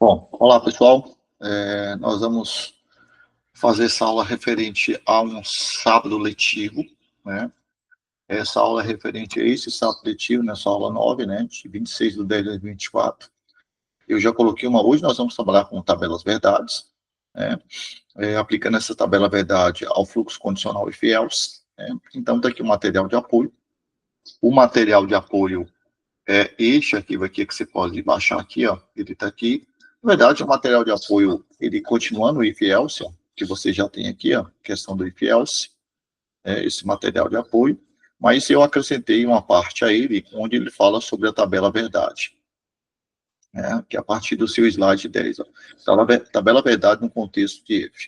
Bom, olá pessoal, nós vamos fazer essa aula referente a um sábado letivo, né? Essa aula é referente a esse sábado letivo, nessa aula 9, né, de 26/10/2024. Eu já coloquei uma hoje, nós vamos trabalhar com tabelas verdades, né? Aplicando essa tabela verdade ao fluxo condicional e fiels, né? Então, está aqui o material de apoio. O material de apoio é este arquivo aqui que você pode baixar aqui, ó, ele está aqui. Na verdade, o material de apoio, ele continua no if else, ó, que você já tem aqui, ó, questão do if else, esse material de apoio, mas eu acrescentei uma parte a ele, onde ele fala sobre a tabela verdade, né, que é a partir do seu slide 10, ó, tabela verdade no contexto de if.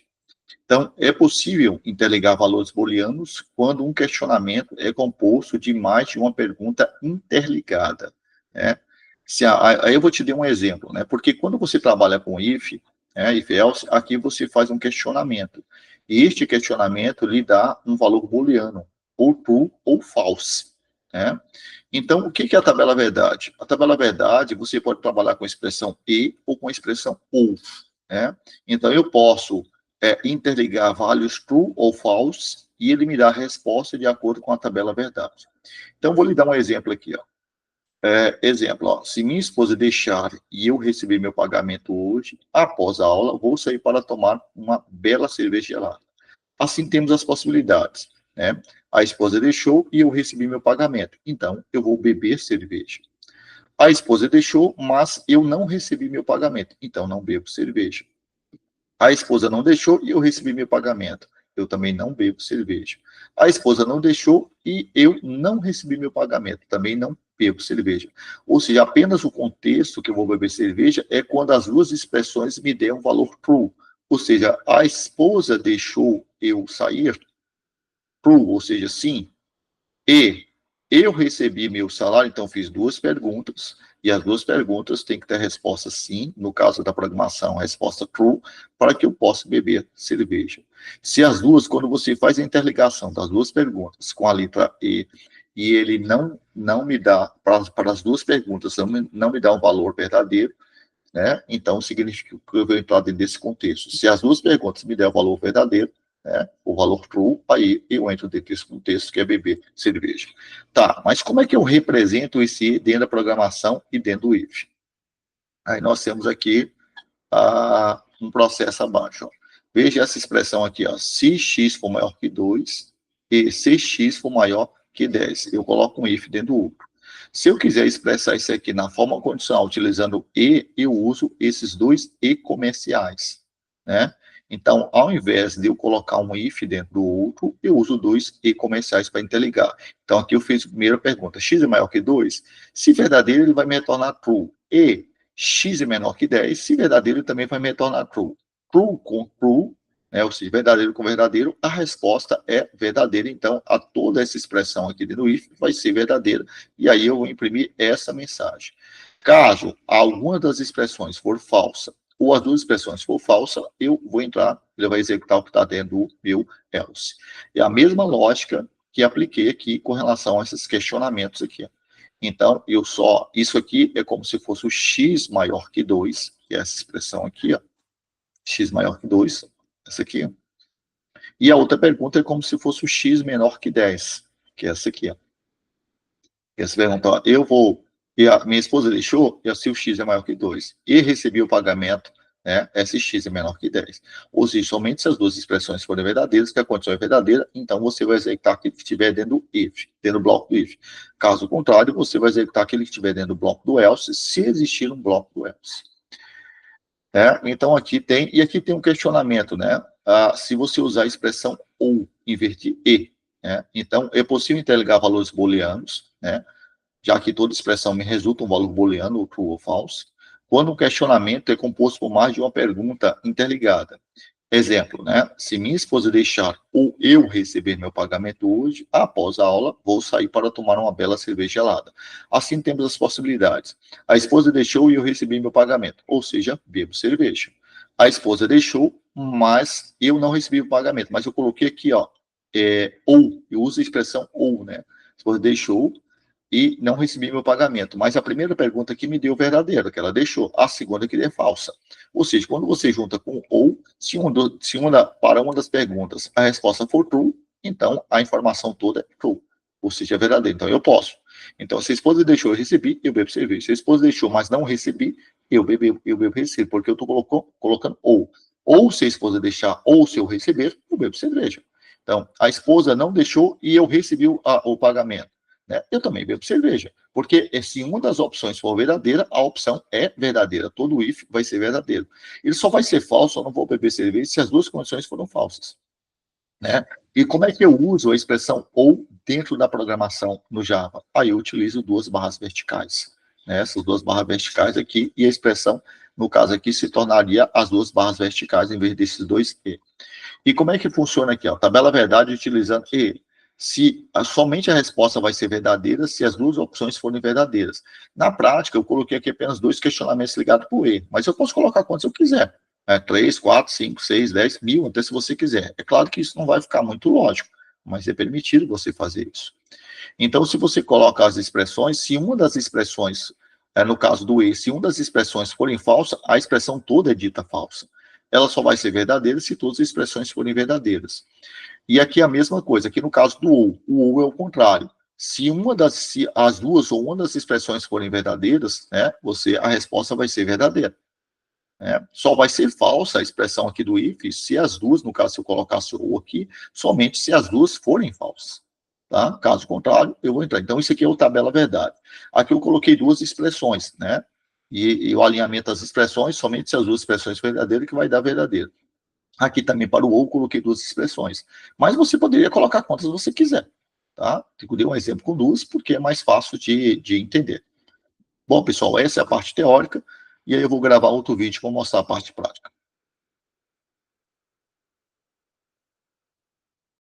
Então, é possível interligar valores booleanos quando um questionamento é composto de mais de uma pergunta interligada, né? Aí eu vou te dar um exemplo, né? Porque quando você trabalha com if, if else, aqui você faz um questionamento. E este questionamento lhe dá um valor booleano, ou true ou false, né? Então, o que é a tabela verdade? A tabela verdade, você pode trabalhar com a expressão e ou com a expressão ou, né? Então, eu posso interligar values true ou false e ele me dá a resposta de acordo com a tabela verdade. Então, vou lhe dar um exemplo aqui, ó. Exemplo, ó, se minha esposa deixar e eu receber meu pagamento hoje, após a aula, vou sair para tomar uma bela cerveja gelada. Assim temos as possibilidades, né? A esposa deixou e eu recebi meu pagamento, então eu vou beber cerveja. A esposa deixou, mas eu não recebi meu pagamento, então não bebo cerveja. A esposa não deixou e eu recebi meu pagamento. Eu também não bebo cerveja. A esposa não deixou e eu não recebi meu pagamento. Também não bebo cerveja. Ou seja, apenas o contexto que eu vou beber cerveja é quando as duas expressões me deem um valor true. Ou seja, a esposa deixou eu sair, true, ou seja, sim, e eu recebi meu salário, então fiz duas perguntas, e as duas perguntas têm que ter resposta sim, no caso da programação, a resposta true, para que eu possa beber cerveja. Se as duas, quando você faz a interligação das duas perguntas com a letra e ele não me dá, para as duas perguntas, não me dá um valor verdadeiro, né? Então significa que eu vou entrar dentro desse contexto. Se as duas perguntas me der o valor verdadeiro, né, o valor true, aí eu entro dentro desse contexto que é beber cerveja. Tá, mas como é que eu represento esse dentro da programação e dentro do if? Aí nós temos aqui um processo abaixo. Ó. Veja essa expressão aqui, ó, se x for maior que 2 e se x for maior que 10. Eu coloco um if dentro do outro. Se eu quiser expressar isso aqui na forma condicional, utilizando e, eu uso esses dois e comerciais, né? Então, ao invés de eu colocar um if dentro do outro, eu uso dois e comerciais para interligar. Então, aqui eu fiz a primeira pergunta. X é maior que 2? Se verdadeiro, ele vai me retornar true. E x é menor que 10, se verdadeiro, ele também vai me retornar true. True com true, né, ou seja, verdadeiro com verdadeiro, a resposta é verdadeira. Então, a toda essa expressão aqui do if vai ser verdadeira. E aí eu vou imprimir essa mensagem. Caso alguma das expressões for falsa, ou as duas expressões for falsa, eu vou entrar, ele vai executar o que está dentro do meu else. É a mesma lógica que apliquei aqui com relação a esses questionamentos aqui. Então, isso aqui é como se fosse o x maior que 2, que é essa expressão aqui, ó, x maior que 2, essa aqui. E a outra pergunta é como se fosse o x menor que 10, que é essa aqui, ó. Essa pergunta, ó, e a minha esposa deixou, e se o x é maior que 2, e recebi o pagamento, né, esse x é menor que 10. Ou seja, somente se as duas expressões forem verdadeiras, que a condição é verdadeira, então você vai executar aquilo que estiver dentro do if, dentro do bloco do if. Caso contrário, você vai executar aquele que estiver dentro do bloco do else, se existir um bloco do else. Então aqui tem um questionamento, né? Se você usar a expressão ou, invertir e, né? Então é possível interligar valores booleanos, né? Já que toda expressão me resulta um valor booleano, ou true ou false, quando um questionamento é composto por mais de uma pergunta interligada. Exemplo, né? Se minha esposa deixar ou eu receber meu pagamento hoje, após a aula, vou sair para tomar uma bela cerveja gelada. Assim temos as possibilidades. A esposa deixou e eu recebi meu pagamento, ou seja, bebo cerveja. A esposa deixou, mas eu não recebi o pagamento. Mas eu coloquei aqui, ó, ou, eu uso a expressão ou, né? A esposa deixou e não recebi meu pagamento. Mas a primeira pergunta que me deu verdadeira, que ela deixou. A segunda que é falsa. Ou seja, quando você junta com ou, para uma das perguntas a resposta for true, então a informação toda é true. Ou seja, é verdadeira. Então eu posso. Então, se a esposa deixou, eu recebi, eu bebo cerveja. Se a esposa deixou, mas não recebi, eu bebo receber, porque eu estou colocando ou. Ou se a esposa deixar, ou se eu receber, eu bebo cerveja. Então, a esposa não deixou e eu recebi o pagamento. Né? Eu também bebo cerveja. Porque se uma das opções for verdadeira, a opção é verdadeira. Todo if vai ser verdadeiro. Ele só vai ser falso, eu não vou beber cerveja, se as duas condições foram falsas. Né? E como é que eu uso a expressão ou dentro da programação no Java? Aí eu utilizo duas barras verticais. Né? Essas duas barras verticais aqui, e a expressão, no caso aqui, se tornaria as duas barras verticais em vez desses dois E. E como é que funciona aqui? Ó? Tabela verdade utilizando E. Se somente a resposta vai ser verdadeira se as duas opções forem verdadeiras. Na prática, eu coloquei aqui apenas dois questionamentos ligados para o E, mas eu posso colocar quantos eu quiser. 3, 4, 5, 6, 10, 1000, até se você quiser. É claro que isso não vai ficar muito lógico, mas é permitido você fazer isso. Então, se você coloca as expressões, se uma das expressões, no caso do E, se uma das expressões forem falsa, a expressão toda é dita falsa. Ela só vai ser verdadeira se todas as expressões forem verdadeiras. E aqui a mesma coisa, aqui no caso do ou, o ou é o contrário. Se as duas ou uma das expressões forem verdadeiras, né, a resposta vai ser verdadeira. Né? Só vai ser falsa a expressão aqui do if se as duas, no caso, se eu colocasse o ou aqui, somente se as duas forem falsas. Tá? Caso contrário, eu vou entrar. Então, isso aqui é o tabela verdade. Aqui eu coloquei duas expressões, né? E o alinhamento das expressões, somente se as duas expressões forem verdadeiras, que vai dar verdadeiro. Aqui também para o ou, coloquei duas expressões. Mas você poderia colocar quantas você quiser. Tá? Eu dei um exemplo com duas, porque é mais fácil de entender. Bom, pessoal, essa é a parte teórica. E aí eu vou gravar outro vídeo para mostrar a parte prática.